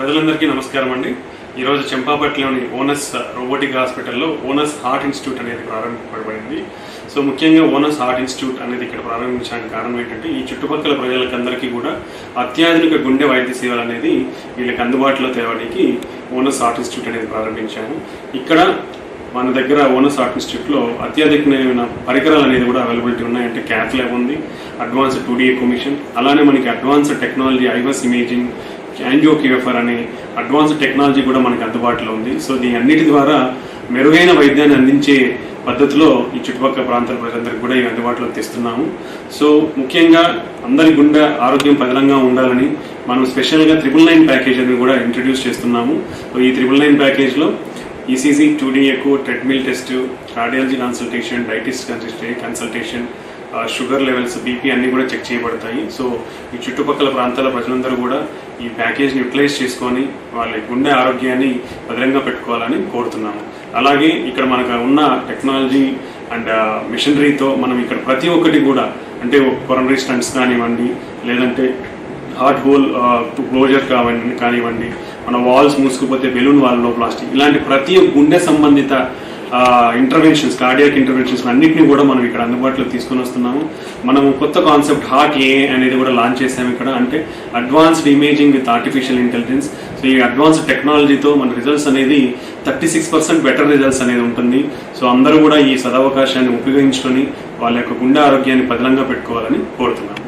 ప్రజలందరికీ నమస్కారం అండి. ఈరోజు చెంపాపట్లోని ఓనస్ రోబోటిక్ హాస్పిటల్లో ఓనస్ హార్ట్ ఇన్స్టిట్యూట్ అనేది ప్రారంభించబడింది. సో ముఖ్యంగా ఓనస్ హార్ట్ ఇన్స్టిట్యూట్ అనేది ఇక్కడ ప్రారంభించడానికి కారణం ఏంటంటే ఈ చుట్టుపక్కల ప్రజలకందరికీ కూడా అత్యాధునిక గుండె వైద్య సేవలు అనేది వీళ్ళకి అందుబాటులో తేవడానికి ఓనస్ హార్ట్ ఇన్స్టిట్యూట్ అనేది ప్రారంభించాము. ఇక్కడ మన దగ్గర ఓనస్ హార్ట్ ఇన్స్టిట్యూట్లో అత్యాధునికమైన పరికరాలు అనేది కూడా అవైలబిలిటీ ఉన్నాయి. అంటే క్యాత్ ల్యాబ్ ఉంది, అడ్వాన్స్డ్ 2D ఎకో మిషన్, అలానే మనకి అడ్వాన్స్డ్ టెక్నాలజీ ఐవస్ ఇమేజింగ్, యాంజియోగ్రాఫర్ అనే అడ్వాన్స్డ్ టెక్నాలజీ కూడా మనకి అందుబాటులో ఉంది. సో దీని అన్నిటి ద్వారా మెరుగైన వైద్యాన్ని అందించే పద్ధతిలో ఈ చుట్టుపక్కల ప్రాంతాల ప్రజలందరికీ కూడా ఇవి అందుబాటులోకి తెస్తున్నాము. సో ముఖ్యంగా అందరి గుండె ఆరోగ్యం పదిలంగా ఉండాలని మనం స్పెషల్గా 999 ప్యాకేజ్ అనేది కూడా ఇంట్రడ్యూస్ చేస్తున్నాము. సో ఈ 999 ప్యాకేజ్లో ECG, 2D echo, treadmill test, cardiology consultation, డైటిస్ట్ కన్సల్టేషన్, షుగర్ లెవెల్స్, బీపీ అన్నీ కూడా చెక్ చేయబడతాయి. సో ఈ చుట్టుపక్కల ప్రాంతాల ప్రజలందరూ కూడా ఈ ప్యాకేజ్ని యూటిలైజ్ చేసుకొని వాళ్ళ గుండె ఆరోగ్యాన్ని భద్రంగా పెట్టుకోవాలని కోరుతున్నాము. అలాగే ఇక్కడ మనకు ఉన్న టెక్నాలజీ అండ్ మిషనరీతో మనం ఇక్కడ ప్రతి ఒక్కటి కూడా అంటే కొరనరీ స్టంట్స్ కానివ్వండి, లేదంటే హార్ట్ హోల్ క్లోజర్ కానివ్వండి, మన వాల్స్ మూసుకుపోతే బెలూన్ వాల్లో ప్లాస్టిక్, ఇలాంటి ప్రతి గుండె సంబంధిత ఇంటర్వెన్షన్స్, కార్డియాక్ ఇంటర్వెన్షన్స్ అన్నింటినీ కూడా మనం ఇక్కడ అందుబాటులో తీసుకొని వస్తున్నాము. మనం కొత్త కాన్సెప్ట్ హార్ట్ ఏ అనేది కూడా లాంచ్ చేసాము ఇక్కడ. అంటే advanced imaging with artificial intelligence. So ఈ అడ్వాన్స్డ్ టెక్నాలజీతో మన రిజల్ట్స్ అనేది 36% బెటర్ రిజల్ట్స్ అనేది ఉంటుంది. సో అందరూ కూడా ఈ సదవకాశాన్ని ఉపయోగించుకొని వాళ్ళ యొక్క గుండె ఆరోగ్యాన్ని పదిలంగా పెట్టుకోవాలని కోరుతున్నాను.